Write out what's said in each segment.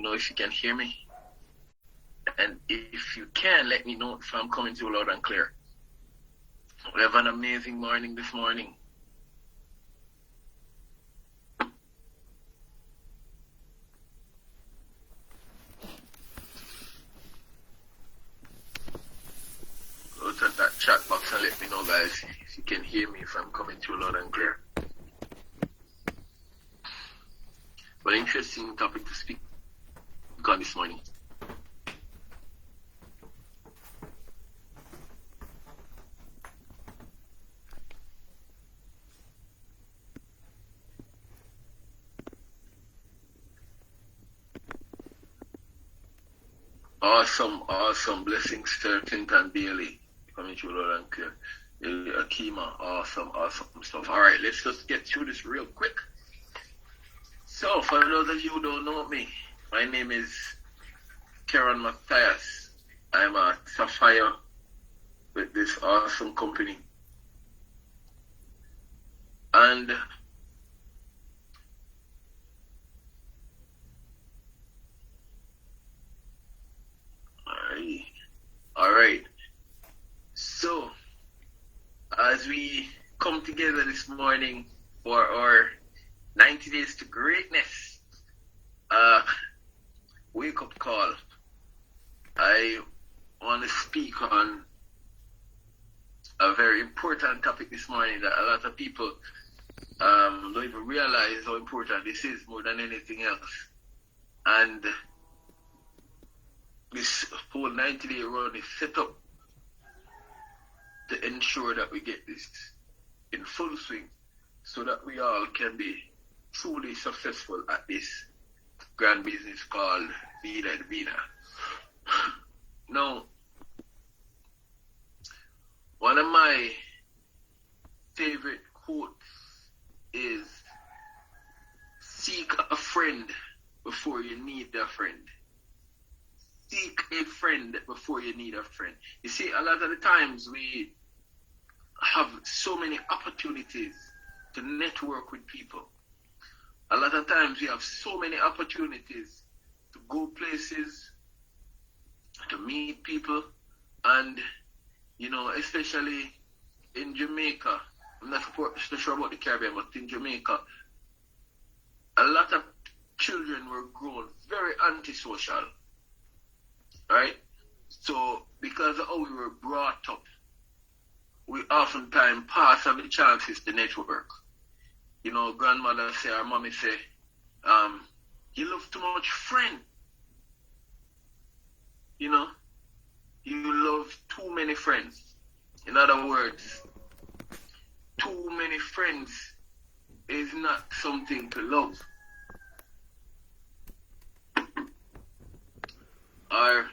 know if you can hear me. And if you can, let me know if I'm coming through loud and clear. We have an amazing morning this morning. Go to that chat box and let me know, guys, if you can hear me, if I'm coming through loud and clear. But interesting topic to speak on this morning. Awesome blessings to Clinton Bailey coming through loud and clear. Akima, awesome stuff. All right, let's just get through this real quick. So, for those of you who don't know me, my name is Karen Matthias. I'm a Sapphire with this awesome company. And all right. So, as we come together this morning for our 90 Days to Greatness wake-up call, I want to speak on a very important topic this morning that a lot of people don't even realize how important this is more than anything else. And this whole 90-day run is set up to ensure that we get this in full swing so that we all can be truly successful at this grand business called Vida Divina. Now, one of my favorite quotes is, seek a friend before you need a friend. Seek a friend before you need a friend. You see, a lot of the times we have so many opportunities to network with people. A lot of times we have so many opportunities to go places, to meet people, and, you know, especially in Jamaica, I'm not so sure about the Caribbean, but in Jamaica, a lot of children were grown very antisocial. Right? So, because of how we were brought up, we oftentimes pass on the chances to network. You know, grandmother say, or mommy say, you love too much friend. You know, you love too many friends. In other words, too many friends is not something to love. Or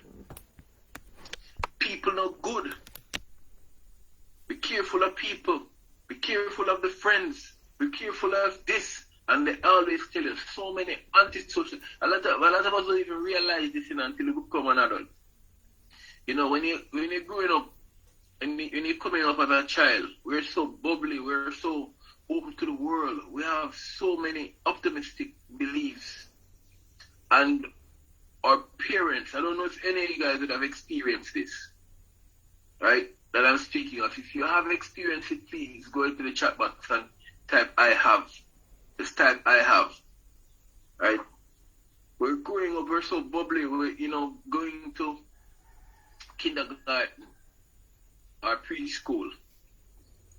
people not good. Be careful of people. Be careful of the friends. Be careful of this. And they always tell you so many antisocial. A lot of us don't even realize this until you become an adult. You know, when you're growing up and when you're coming up as a child, we're so bubbly, we're so open to the world. We have so many optimistic beliefs. And our parents, I don't know if any of you guys would have experienced this, right, that I'm speaking of. If you have experienced it, please go into the chat box and type I have. Just type I have, right? We're growing up, we're so bubbly, we're, you know, going to kindergarten or preschool.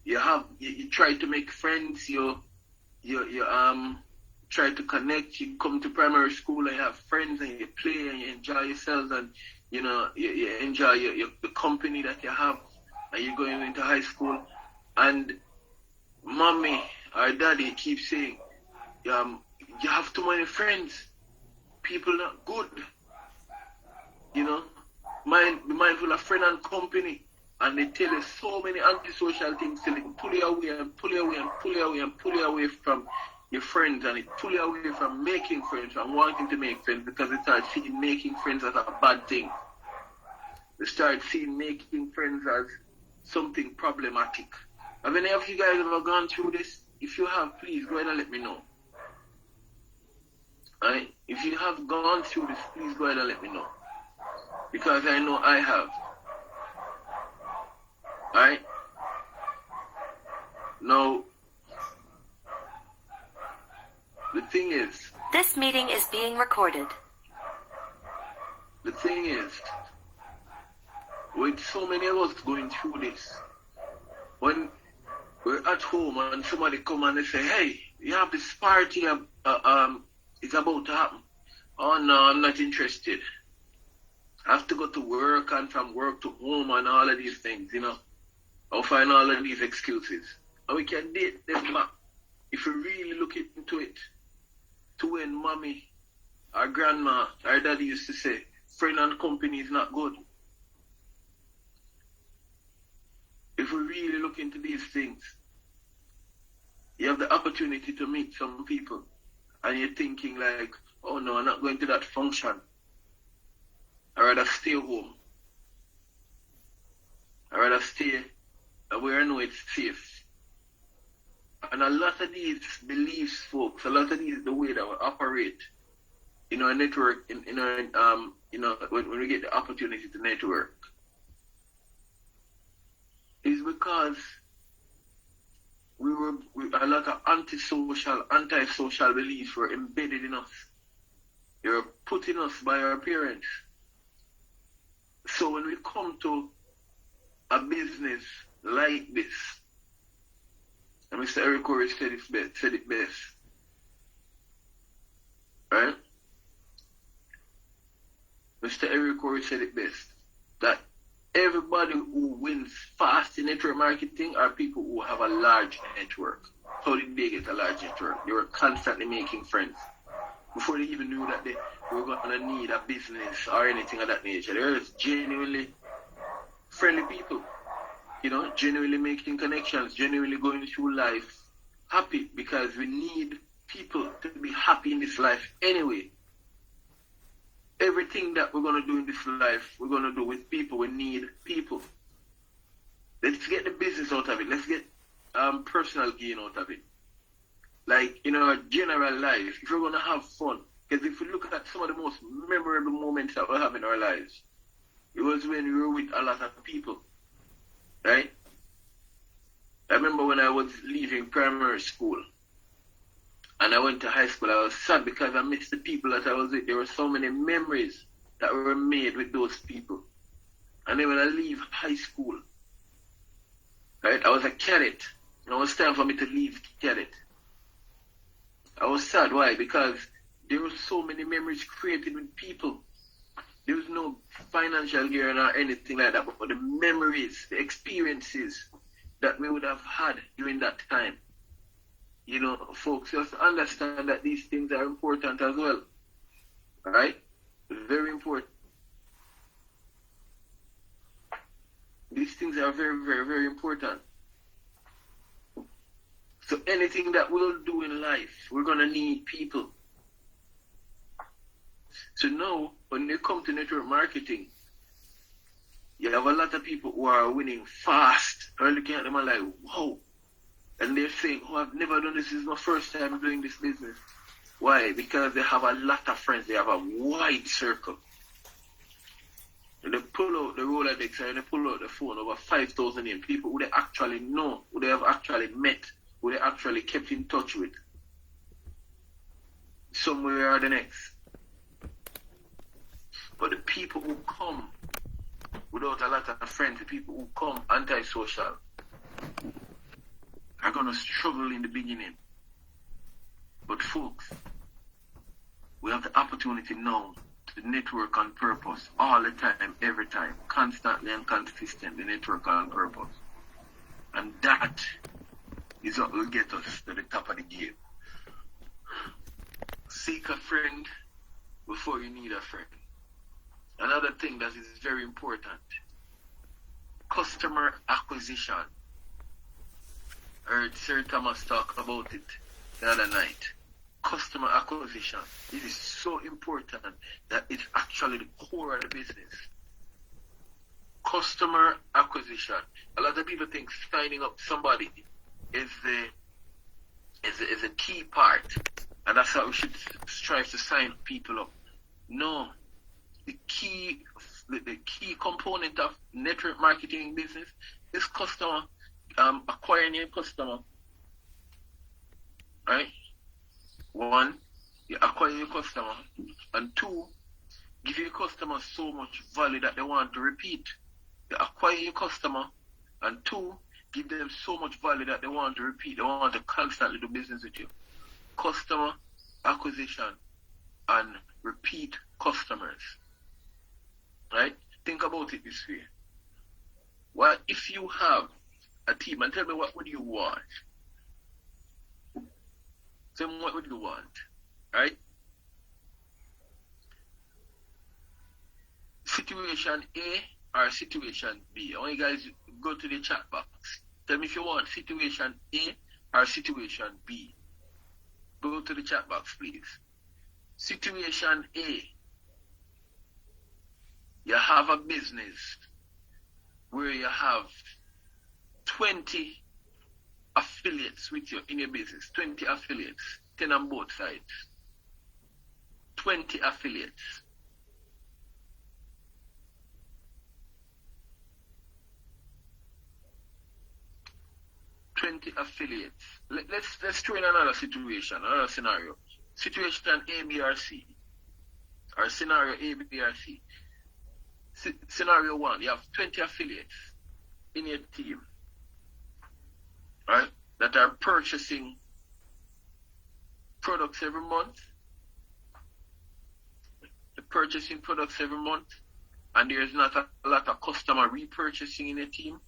You try to make friends, you try to connect, you come to primary school and you have friends and you play and you enjoy yourselves and, you know, you enjoy the company that you have, and you're going into high school and mommy or daddy keeps saying, you have too many friends, people not good, you know, be mindful of friend and company, and they tell you so many antisocial things till it pull you away and pull you away and pull you away and pull you away from your friends, and it pull you away from making friends, from wanting to make friends, because they start seeing making friends as a bad thing. They start seeing making friends as something problematic. Have any of you guys ever gone through this? If you have, please go ahead and let me know. Right? If you have gone through this, please go ahead and let me know. Because I know I have. Alright? Now, the thing is... This meeting is being recorded. The thing is, with so many of us going through this, when we're at home and somebody come and they say, hey, you have this party, it's about to happen. Oh no, I'm not interested. I have to go to work and from work to home and all of these things, you know. I'll find all of these excuses. And we can date them back if we really look into it. To when mommy, our grandma, our daddy used to say, friend and company is not good. If we really look into these things, you have the opportunity to meet some people and you're thinking like, oh no, I'm not going to that function. I'd rather stay home. I'd rather stay where I know it's safe. And a lot of these beliefs, folks, a lot of these, the way that we operate in our network, in our, when we get the opportunity to network, is because a lot of antisocial beliefs were embedded in us. They were put in us by our parents. So when we come to a business like this, and Mr. Eric Corey said it best. Right? Mr. Eric Corey said it best. That everybody who wins fast in network marketing are people who have a large network. How did they get a large network? They were constantly making friends. Before they even knew that they were going to need a business or anything of that nature. They were just genuinely friendly people. You know, genuinely making connections, genuinely going through life happy, because we need people to be happy in this life anyway. Everything that we're going to do in this life, we're going to do with people. We need people. Let's get the business out of it. Let's get personal gain out of it. Like, in our general life, if we're going to have fun, because if we look at some of the most memorable moments that we have in our lives, it was when we were with a lot of people. Right? I remember when I was leaving primary school and I went to high school, I was sad because I missed the people that I was with. There were so many memories that were made with those people. And then when I leave high school, right, I was a cadet. And it was time for me to leave cadet. I was sad. Why? Because there were so many memories created with people. There was no financial gain or anything like that, but the memories, the experiences that we would have had during that time. You know, folks, just understand that these things are important as well. Alright? Very important. These things are very, very, very important. So anything that we'll do in life, we're going to need people. So now, when you come to network marketing, you have a lot of people who are winning fast. They're looking at them and like, wow. And they're saying, oh, I've never done this. This is my first time doing this business. Why? Because they have a lot of friends. They have a wide circle. And they pull out the Rolodex and they pull out the phone, over 5,000 names. People who they actually know, who they have actually met, who they actually kept in touch with. Somewhere or the next. But the people who come without a lot of friends, the people who come antisocial, are going to struggle in the beginning. But folks, we have the opportunity now to network on purpose all the time, every time, constantly and consistently network on purpose. And that is what will get us to the top of the game. Seek a friend before you need a friend. Another thing that is very important, customer acquisition. I heard Sir Thomas talk about it the other night. Customer acquisition. It is so important that it's actually the core of the business. Customer acquisition. A lot of people think signing up somebody is the key part. And that's how we should strive to sign people up. No. The key component of network marketing business is customer, acquiring a customer. Right? One, you acquire your customer. And two, give your customer so much value that they want to repeat. You acquire your customer. And two, give them so much value that they want to repeat. They want to constantly do business with you. Customer acquisition and repeat customers. Right? Think about it this way. What if you have a team, and tell me what would you want? Tell me what would you want? Right? Situation A or situation B? I want you guys go to the chat box. Tell me if you want situation A or situation B. Go to the chat box, please. Situation A. You have a business where you have 20 affiliates with you in your business. 20 affiliates. 10 on both sides. 20 affiliates. Let's throw in another situation, another scenario. Situation A, B, or C. Or scenario A, B, or C. Scenario 1, you have 20 affiliates in your team, right, that are purchasing products every month. They're purchasing products every month, and there's not a lot of customer repurchasing in your team,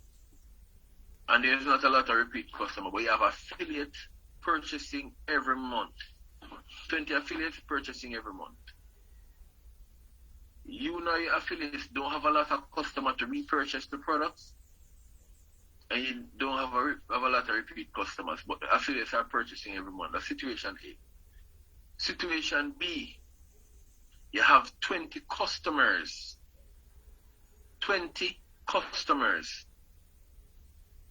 and there's not a lot of repeat customer, but you have affiliates purchasing every month. 20 affiliates purchasing every month. You know your affiliates don't have a lot of customer to repurchase the products, and you don't have a lot of repeat customers, but the affiliates are purchasing every month. That's situation A. Situation B, you have 20 customers. 20 customers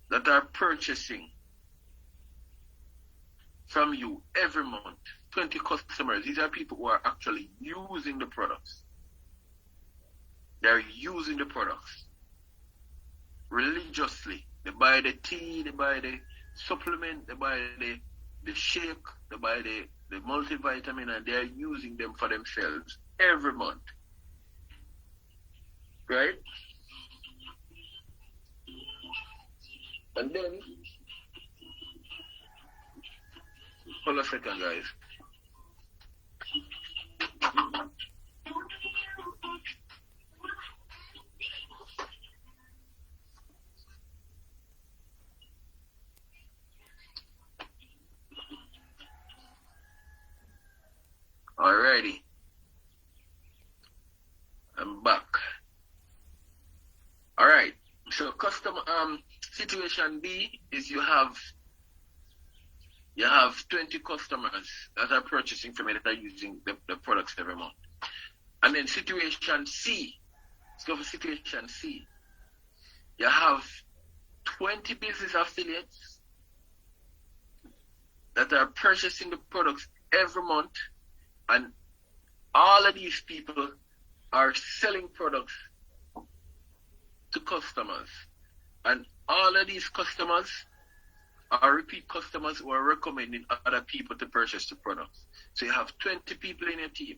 that are purchasing from you every month. 20 customers. These are people who are actually using the products. They're using the products religiously. They buy the tea, they buy the supplement, they buy the shake, they buy the multivitamin, and they're using them for themselves every month. Right? And then, hold a second, guys. Alrighty. I'm back. Alright. So customer situation B is you have 20 customers that are purchasing from you that are using the products every month. And then situation C. Let's go for situation C. You have 20 business affiliates that are purchasing the products every month, and all of these people are selling products to customers. And all of these customers are repeat customers who are recommending other people to purchase the products. So you have 20 people in your team.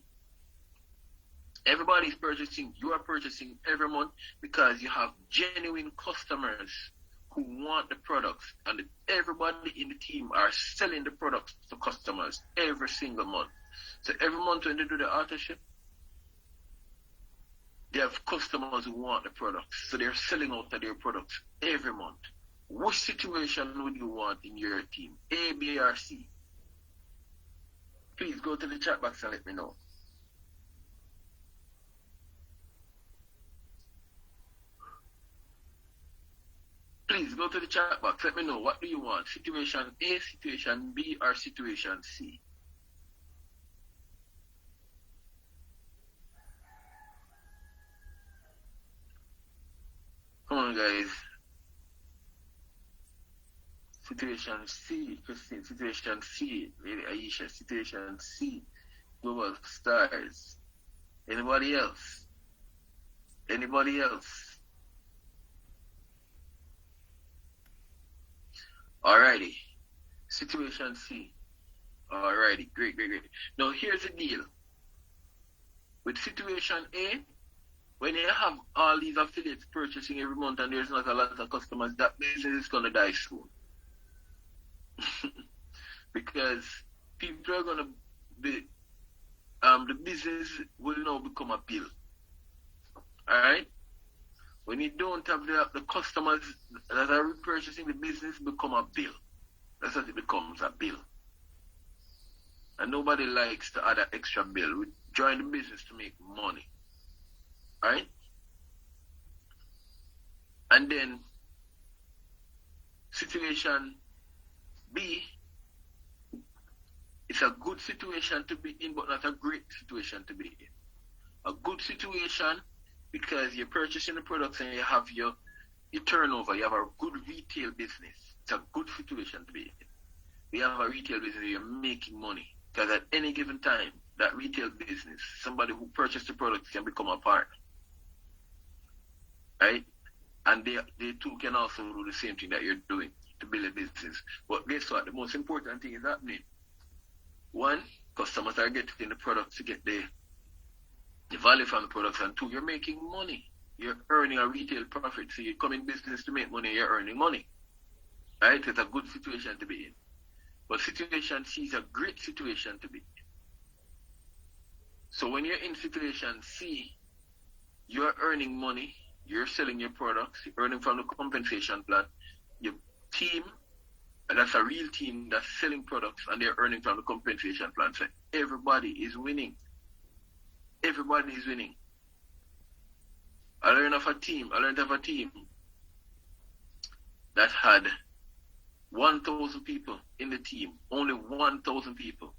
Everybody's purchasing, you are purchasing every month because you have genuine customers who want the products, and everybody in the team are selling the products to customers every single month. So every month when they do the auto ship, they have customers who want the products. So they're selling out of their products every month. Which situation would you want in your team? A, B, or C? Please go to the chat box and let me know. Please go to the chat box. Let me know. What do you want? Situation A, situation B, or situation C? Come on, guys. Situation C, Christine. Situation C, Lady Aisha. Situation C, Global Stars. Anybody else? Anybody else? Alrighty. Situation C. Alrighty. Great. Now here's the deal. With situation A, when you have all these affiliates purchasing every month and there's not a lot of customers, that business is gonna die soon. Because people are gonna be the business will now become a bill. Alright? When you don't have the customers that are repurchasing, the business become a bill. That's what it becomes, a bill. And nobody likes to add an extra bill. We join the business to make money. Alright? And then situation B, it's a good situation to be in, but not a great situation to be in. A good situation because you're purchasing the products and you have your turnover, you have a good retail business. It's a good situation to be in. We have a retail business where you're making money. Because at any given time, that retail business, somebody who purchased the products can become a partner. Right? And they too can also do the same thing that you're doing to build a business. But guess what? The most important thing is happening. One, customers are getting the products to get the value from the products. And two, you're making money. You're earning a retail profit. So you come in business to make money, you're earning money. Right? It's a good situation to be in. But situation C is a great situation to be in. So when you're in situation C, you're earning money, you're selling your products, you're earning from the compensation plan. Your team, and that's a real team that's selling products and they're earning from the compensation plan. So everybody is winning. Everybody is winning. I learned of a team that had 1,000 people in the team. Only 1,000 people.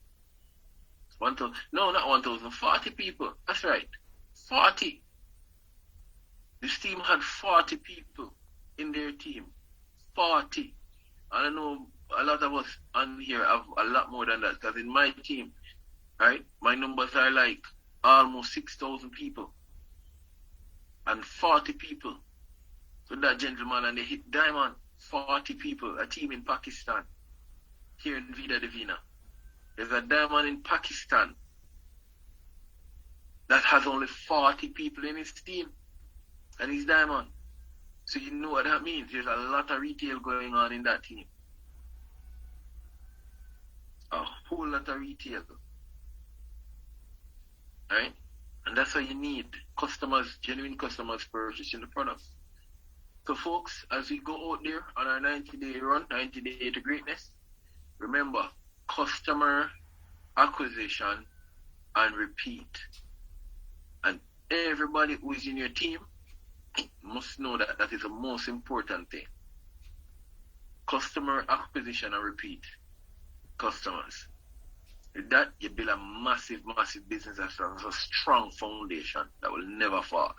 1,000. No, not 1,000. 40 people. That's right. 40. This team had 40 people in their team. 40. I know a lot of us on here have a lot more than that. Because in my team, right, my numbers are like almost 6,000 people. And 40 people. So that gentleman, and they hit diamond. 40 people, a team in Pakistan, here in Vida Divina. There's a diamond in Pakistan that has only 40 people in his team, and he's diamond. So you know what that means. There's a lot of retail going on in that team. A whole lot of retail. Right? And that's what you need. Customers, genuine customers purchasing the product. So folks, as we go out there on our 90-day run, 90 Day to Greatness, remember, customer acquisition and repeat. And everybody who is in your team must know that that is the most important thing. Customer acquisition and repeat. Customers. With that, you build a massive, massive business that has a strong foundation that will never fall.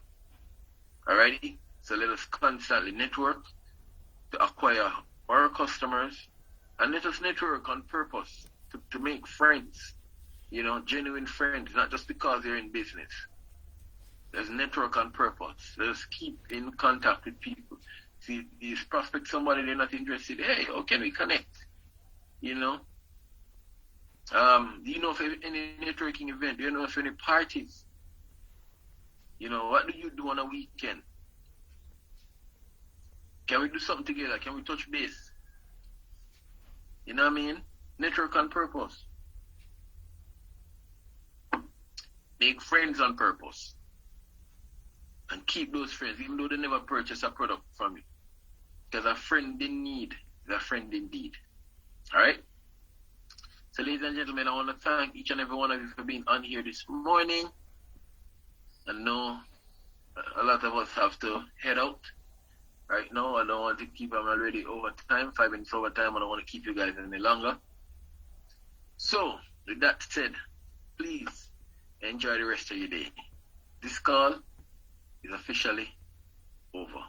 Alrighty? So let us constantly network to acquire our customers, and let us network on purpose to make friends, you know, genuine friends, not just because they're in business. Let's network on purpose. Let us keep in contact with people. See, these prospects, somebody they're not interested, hey, how can we connect? You know? Do you know of any networking event? Do you know of any parties? You know, what do you do on a weekend? Can we do something together? Can we touch base? You know what I mean? Network on purpose. Make friends on purpose. And keep those friends, even though they never purchase a product from you. Because a friend in need is a friend indeed. Alright? So ladies and gentlemen, I want to thank each and every one of you for being on here this morning. I know a lot of us have to head out. Right now, I don't want to keep them already over time, 5 minutes over time. I don't want to keep you guys any longer. So, with that said, please enjoy the rest of your day. This call is officially over.